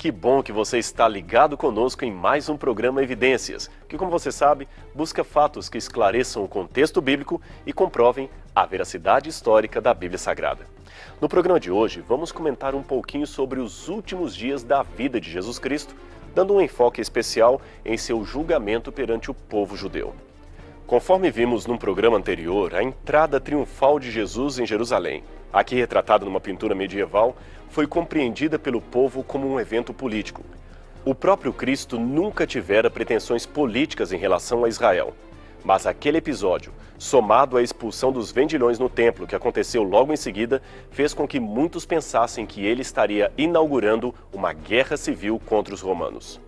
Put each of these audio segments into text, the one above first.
Que bom que você está ligado conosco em mais um programa Evidências, que, como você sabe, busca fatos que esclareçam o contexto bíblico e comprovem a veracidade histórica da Bíblia Sagrada. No programa de hoje, vamos comentar um pouquinho sobre os últimos dias da vida de Jesus Cristo, dando um enfoque especial em seu julgamento perante o povo judeu. Conforme vimos num programa anterior, a entrada triunfal de Jesus em Jerusalém, aqui retratada numa pintura medieval, foi compreendida pelo povo como um evento político. O próprio Cristo nunca tivera pretensões políticas em relação a Israel, mas aquele episódio, somado à expulsão dos vendilhões no templo que aconteceu logo em seguida, fez com que muitos pensassem que ele estaria inaugurando uma guerra civil contra os romanos.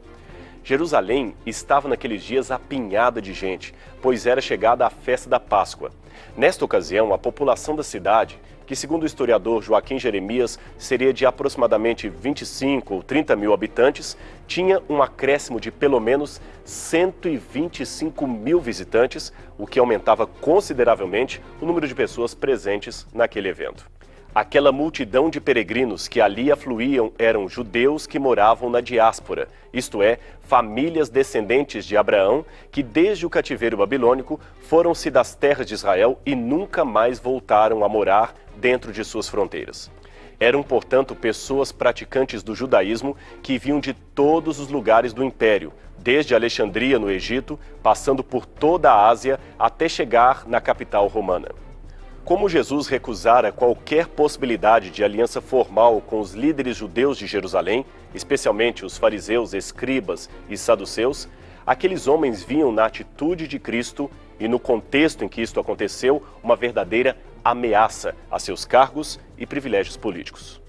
Jerusalém estava naqueles dias apinhada de gente, pois era chegada a festa da Páscoa. Nesta ocasião, a população da cidade, que segundo o historiador Joaquim Jeremias seria de aproximadamente 25 ou 30 mil habitantes, tinha um acréscimo de pelo menos 125 mil visitantes, o que aumentava consideravelmente o número de pessoas presentes naquele evento. Aquela multidão de peregrinos que ali afluíam eram judeus que moravam na diáspora, isto é, famílias descendentes de Abraão que desde o cativeiro babilônico foram-se das terras de Israel e nunca mais voltaram a morar dentro de suas fronteiras. Eram, portanto, pessoas praticantes do judaísmo que vinham de todos os lugares do império, desde Alexandria, no Egito, passando por toda a Ásia até chegar na capital romana. Como Jesus recusara qualquer possibilidade de aliança formal com os líderes judeus de Jerusalém, especialmente os fariseus, escribas e saduceus, aqueles homens viam na atitude de Cristo e no contexto em que isto aconteceu uma verdadeira ameaça a seus cargos e privilégios políticos.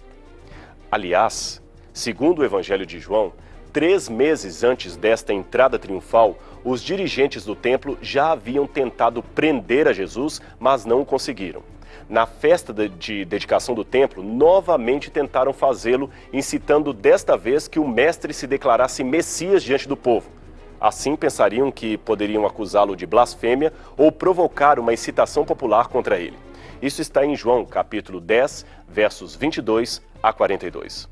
Aliás, segundo o Evangelho de João, 3 meses antes desta entrada triunfal, os dirigentes do templo já haviam tentado prender a Jesus, mas não o conseguiram. Na festa de dedicação do templo, novamente tentaram fazê-lo, incitando desta vez que o mestre se declarasse Messias diante do povo. Assim pensariam que poderiam acusá-lo de blasfêmia ou provocar uma incitação popular contra ele. Isso está em João, capítulo 10, versos 22 a 42.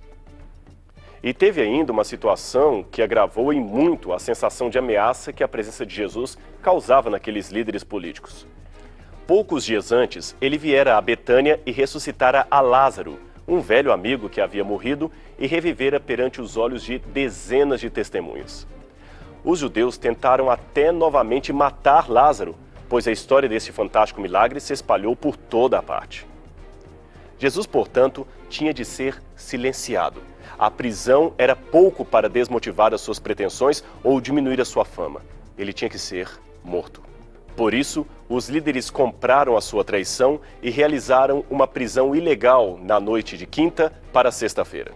E teve ainda uma situação que agravou em muito a sensação de ameaça que a presença de Jesus causava naqueles líderes políticos. Poucos dias antes, ele viera a Betânia e ressuscitara a Lázaro, um velho amigo que havia morrido e revivera perante os olhos de dezenas de testemunhas. Os judeus tentaram até novamente matar Lázaro, pois a história desse fantástico milagre se espalhou por toda a parte. Jesus, portanto, tinha de ser silenciado. A prisão era pouco para desmotivar as suas pretensões ou diminuir a sua fama. Ele tinha que ser morto. Por isso, os líderes compraram a sua traição e realizaram uma prisão ilegal na noite de quinta para sexta-feira.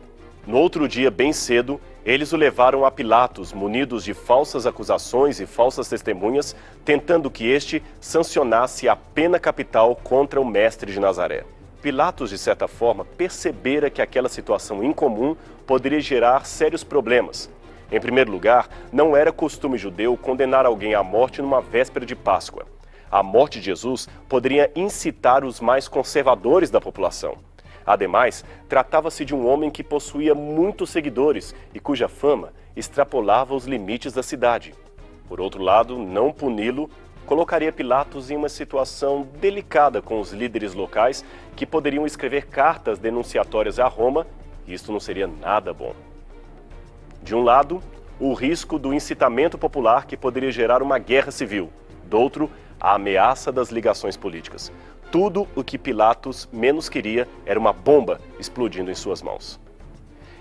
No outro dia, bem cedo, eles o levaram a Pilatos, munidos de falsas acusações e falsas testemunhas, tentando que este sancionasse a pena capital contra o mestre de Nazaré. Pilatos, de certa forma, percebera que aquela situação incomum poderia gerar sérios problemas. Em primeiro lugar, não era costume judeu condenar alguém à morte numa véspera de Páscoa. A morte de Jesus poderia incitar os mais conservadores da população. Ademais, tratava-se de um homem que possuía muitos seguidores e cuja fama extrapolava os limites da cidade. Por outro lado, não puni-lo colocaria Pilatos em uma situação delicada com os líderes locais que poderiam escrever cartas denunciatórias a Roma, e isto não seria nada bom. De um lado, o risco do incitamento popular que poderia gerar uma guerra civil. Do outro, a ameaça das ligações políticas. Tudo o que Pilatos menos queria era uma bomba explodindo em suas mãos.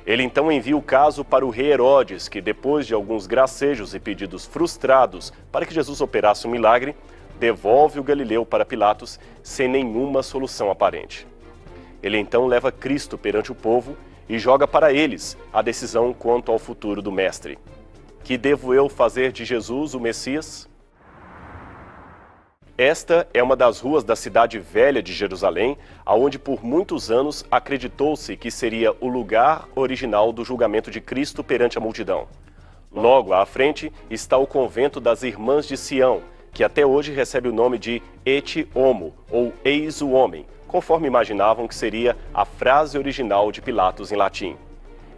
Ele então envia o caso para o rei Herodes, que depois de alguns gracejos e pedidos frustrados para que Jesus operasse um milagre, devolve o Galileu para Pilatos sem nenhuma solução aparente. Ele então leva Cristo perante o povo e joga para eles a decisão quanto ao futuro do mestre. Que devo eu fazer de Jesus o Messias? Esta é uma das ruas da cidade velha de Jerusalém, aonde por muitos anos acreditou-se que seria o lugar original do julgamento de Cristo perante a multidão. Logo à frente está o convento das Irmãs de Sião, que até hoje recebe o nome de Ecce Homo, ou Eis o Homem, conforme imaginavam que seria a frase original de Pilatos em latim.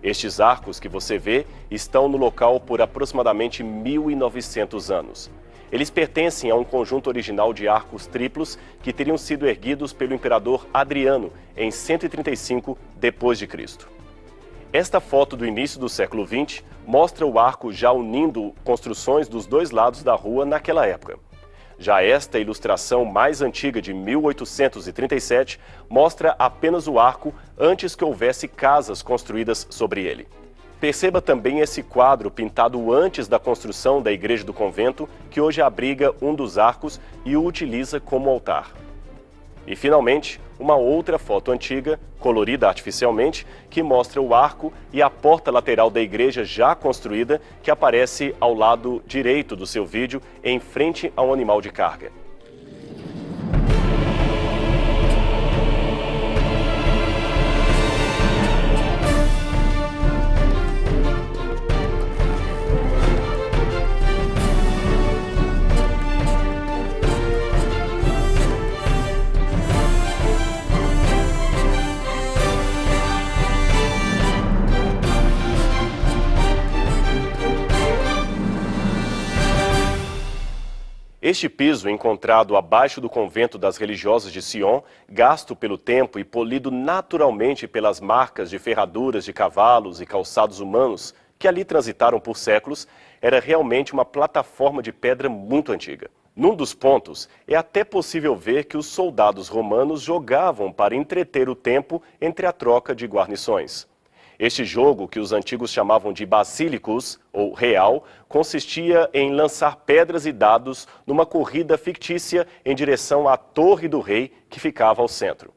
Estes arcos que você vê estão no local por aproximadamente 1.900 anos. Eles pertencem a um conjunto original de arcos triplos que teriam sido erguidos pelo imperador Adriano em 135 d.C. Esta foto do início do século XX mostra o arco já unindo construções dos dois lados da rua naquela época. Já esta ilustração mais antiga, de 1837, mostra apenas o arco antes que houvesse casas construídas sobre ele. Perceba também esse quadro pintado antes da construção da igreja do convento, que hoje abriga um dos arcos e o utiliza como altar. E, finalmente, uma outra foto antiga, colorida artificialmente, que mostra o arco e a porta lateral da igreja já construída, que aparece ao lado direito do seu vídeo, em frente a um animal de carga. Este piso, encontrado abaixo do convento das religiosas de Sion, gasto pelo tempo e polido naturalmente pelas marcas de ferraduras de cavalos e calçados humanos que ali transitaram por séculos, era realmente uma plataforma de pedra muito antiga. Num dos pontos, é até possível ver que os soldados romanos jogavam para entreter o tempo entre a troca de guarnições. Este jogo, que os antigos chamavam de basílicos, ou real, consistia em lançar pedras e dados numa corrida fictícia em direção à Torre do Rei, que ficava ao centro.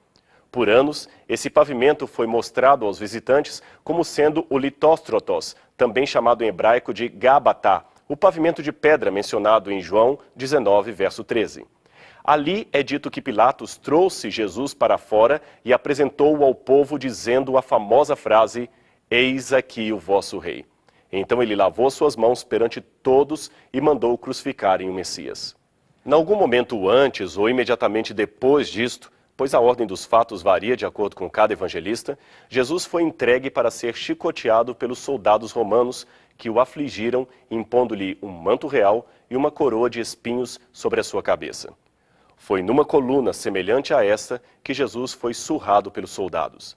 Por anos, esse pavimento foi mostrado aos visitantes como sendo o litóstrotos, também chamado em hebraico de Gabatá, o pavimento de pedra mencionado em João 19, verso 13. Ali é dito que Pilatos trouxe Jesus para fora e apresentou-o ao povo dizendo a famosa frase: "Eis aqui o vosso rei". Então ele lavou suas mãos perante todos e mandou crucificarem o Messias. Em algum momento antes ou imediatamente depois disto, pois a ordem dos fatos varia de acordo com cada evangelista, Jesus foi entregue para ser chicoteado pelos soldados romanos que o afligiram, impondo-lhe um manto real e uma coroa de espinhos sobre a sua cabeça. Foi numa coluna semelhante a esta que Jesus foi surrado pelos soldados.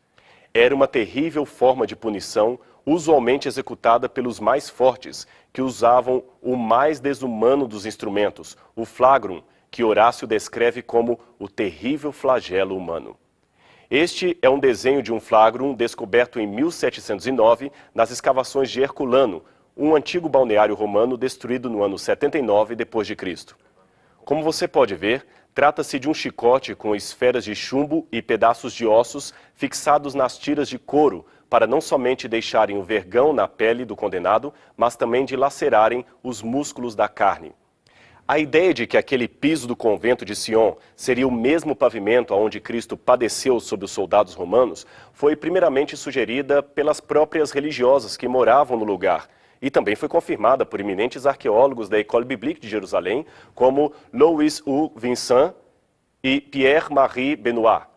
Era uma terrível forma de punição, usualmente executada pelos mais fortes, que usavam o mais desumano dos instrumentos, o flagrum, que Horácio descreve como o terrível flagelo humano. Este é um desenho de um flagrum descoberto em 1709 nas escavações de Herculano, um antigo balneário romano destruído no ano 79 d.C. Como você pode ver, trata-se de um chicote com esferas de chumbo e pedaços de ossos fixados nas tiras de couro, para não somente deixarem o vergão na pele do condenado, mas também dilacerarem os músculos da carne. A ideia de que aquele piso do convento de Sion seria o mesmo pavimento onde Cristo padeceu sob os soldados romanos foi primeiramente sugerida pelas próprias religiosas que moravam no lugar, e também foi confirmada por eminentes arqueólogos da École Biblique de Jerusalém, como Louis U. Vincent e Pierre-Marie Benoit.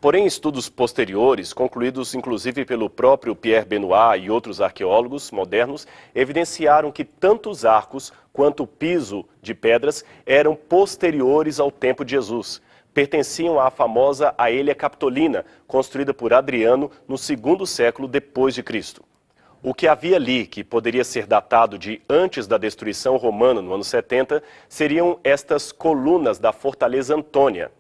Porém, estudos posteriores, concluídos inclusive pelo próprio Pierre Benoit e outros arqueólogos modernos, evidenciaram que tanto os arcos quanto o piso de pedras eram posteriores ao tempo de Jesus. Pertenciam à famosa Aelia Capitolina, construída por Adriano no segundo século depois de Cristo. O que havia ali, que poderia ser datado de antes da destruição romana no ano 70, seriam estas colunas da Fortaleza Antônia.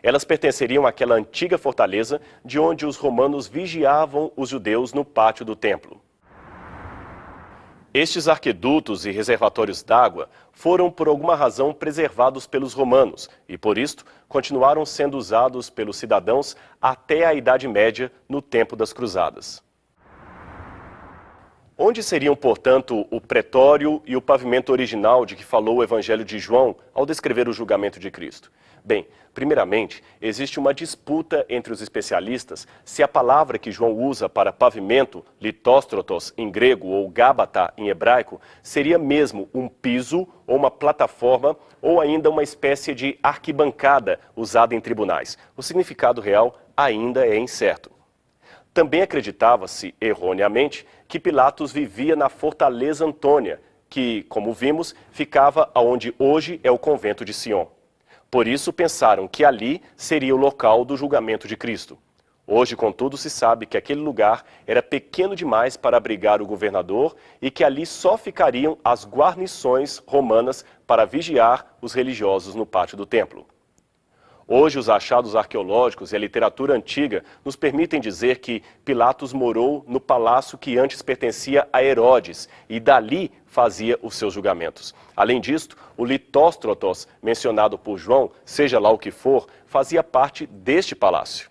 Elas pertenceriam àquela antiga fortaleza de onde os romanos vigiavam os judeus no pátio do templo. Estes arquedutos e reservatórios d'água foram por alguma razão preservados pelos romanos e, por isto, continuaram sendo usados pelos cidadãos até a Idade Média, no tempo das Cruzadas. Onde seriam, portanto, o pretório e o pavimento original de que falou o Evangelho de João ao descrever o julgamento de Cristo? Bem, primeiramente, existe uma disputa entre os especialistas se a palavra que João usa para pavimento, litóstrotos em grego ou gábata em hebraico, seria mesmo um piso ou uma plataforma ou ainda uma espécie de arquibancada usada em tribunais. O significado real ainda é incerto. Também acreditava-se, erroneamente, que Pilatos vivia na Fortaleza Antônia, que, como vimos, ficava onde hoje é o convento de Sion. Por isso pensaram que ali seria o local do julgamento de Cristo. Hoje, contudo, se sabe que aquele lugar era pequeno demais para abrigar o governador e que ali só ficariam as guarnições romanas para vigiar os religiosos no pátio do templo. Hoje, os achados arqueológicos e a literatura antiga nos permitem dizer que Pilatos morou no palácio que antes pertencia a Herodes e dali fazia os seus julgamentos. Além disto, o Litóstrotos, mencionado por João, seja lá o que for, fazia parte deste palácio.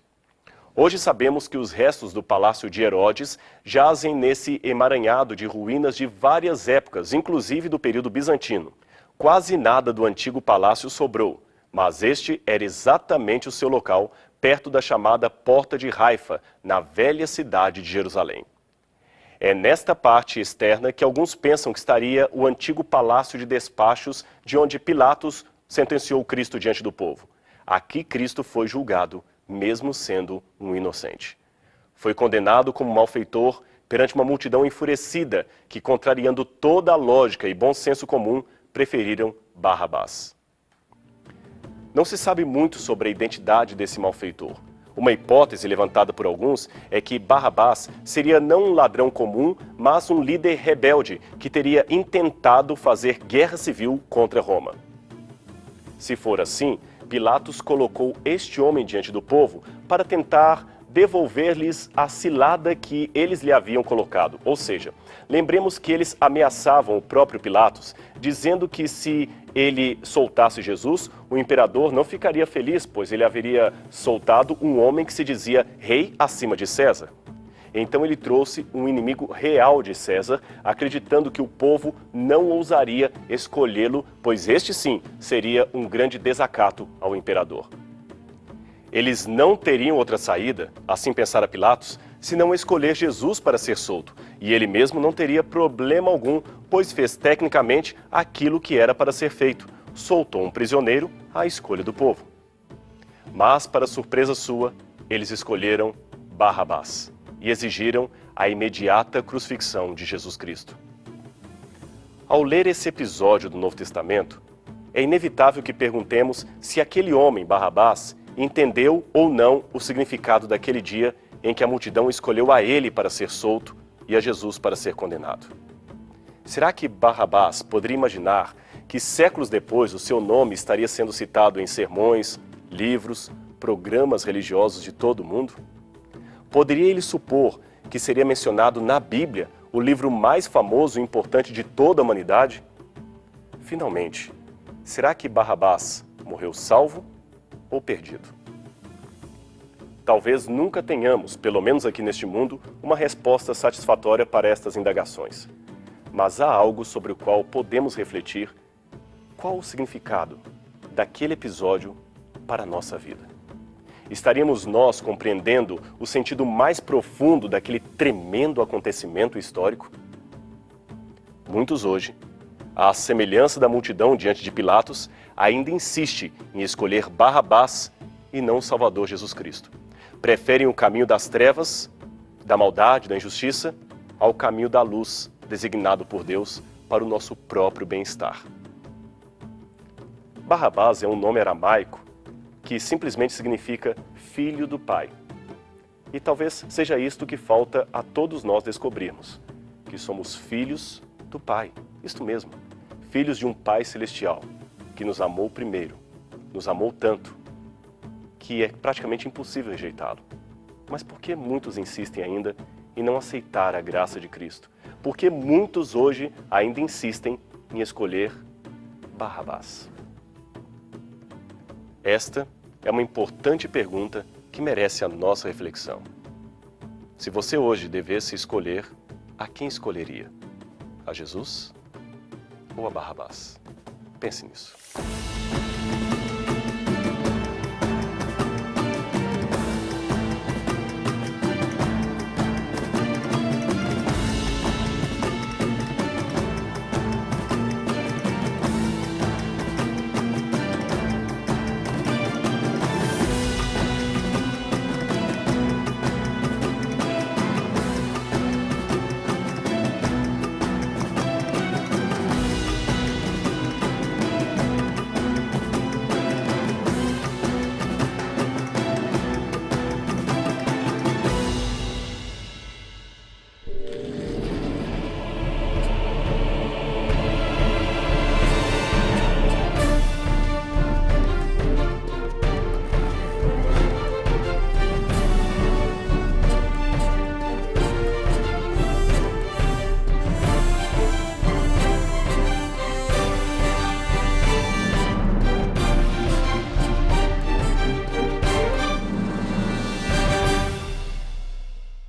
Hoje sabemos que os restos do palácio de Herodes jazem nesse emaranhado de ruínas de várias épocas, inclusive do período bizantino. Quase nada do antigo palácio sobrou, mas este era exatamente o seu local, perto da chamada Porta de Haifa, na velha cidade de Jerusalém. É nesta parte externa que alguns pensam que estaria o antigo palácio de despachos de onde Pilatos sentenciou Cristo diante do povo. Aqui Cristo foi julgado, mesmo sendo um inocente. Foi condenado como malfeitor perante uma multidão enfurecida que, contrariando toda a lógica e bom senso comum, preferiram Barrabás. Não se sabe muito sobre a identidade desse malfeitor. Uma hipótese levantada por alguns é que Barrabás seria não um ladrão comum, mas um líder rebelde que teria intentado fazer guerra civil contra Roma. Se for assim, Pilatos colocou este homem diante do povo para tentar devolver-lhes a cilada que eles lhe haviam colocado. Ou seja, lembremos que eles ameaçavam o próprio Pilatos, dizendo que se ele soltasse Jesus, o imperador não ficaria feliz, pois ele haveria soltado um homem que se dizia rei acima de César. Então ele trouxe um inimigo real de César, acreditando que o povo não ousaria escolhê-lo, pois este sim seria um grande desacato ao imperador. Eles não teriam outra saída, assim pensara Pilatos, senão escolher Jesus para ser solto, e ele mesmo não teria problema algum, pois fez tecnicamente aquilo que era para ser feito, soltou um prisioneiro à escolha do povo. Mas, para surpresa sua, eles escolheram Barrabás e exigiram a imediata crucifixão de Jesus Cristo. Ao ler esse episódio do Novo Testamento, é inevitável que perguntemos se aquele homem, Barrabás, entendeu ou não o significado daquele dia em que a multidão escolheu a ele para ser solto e a Jesus para ser condenado. Será que Barrabás poderia imaginar que séculos depois o seu nome estaria sendo citado em sermões, livros, programas religiosos de todo o mundo? Poderia ele supor que seria mencionado na Bíblia, o livro mais famoso e importante de toda a humanidade? Finalmente, será que Barrabás morreu salvo ou perdido? Talvez nunca tenhamos, pelo menos aqui neste mundo, uma resposta satisfatória para estas indagações. Mas há algo sobre o qual podemos refletir. Qual o significado daquele episódio para a nossa vida? Estaríamos nós compreendendo o sentido mais profundo daquele tremendo acontecimento histórico? Muitos hoje, à semelhança da multidão diante de Pilatos, ainda insiste em escolher Barrabás e não o Salvador Jesus Cristo. Preferem o caminho das trevas, da maldade, da injustiça, ao caminho da luz designado por Deus para o nosso próprio bem-estar. Barrabás é um nome aramaico que simplesmente significa filho do Pai. E talvez seja isto que falta a todos nós descobrirmos, que somos filhos do Pai, isto mesmo, filhos de um Pai celestial, que nos amou primeiro, nos amou tanto, que é praticamente impossível rejeitá-lo. Mas por que muitos insistem ainda em não aceitar a graça de Cristo? Por que muitos hoje ainda insistem em escolher Barrabás? Esta é uma importante pergunta que merece a nossa reflexão. Se você hoje devesse escolher, a quem escolheria? A Jesus ou a Barrabás? Pense nisso.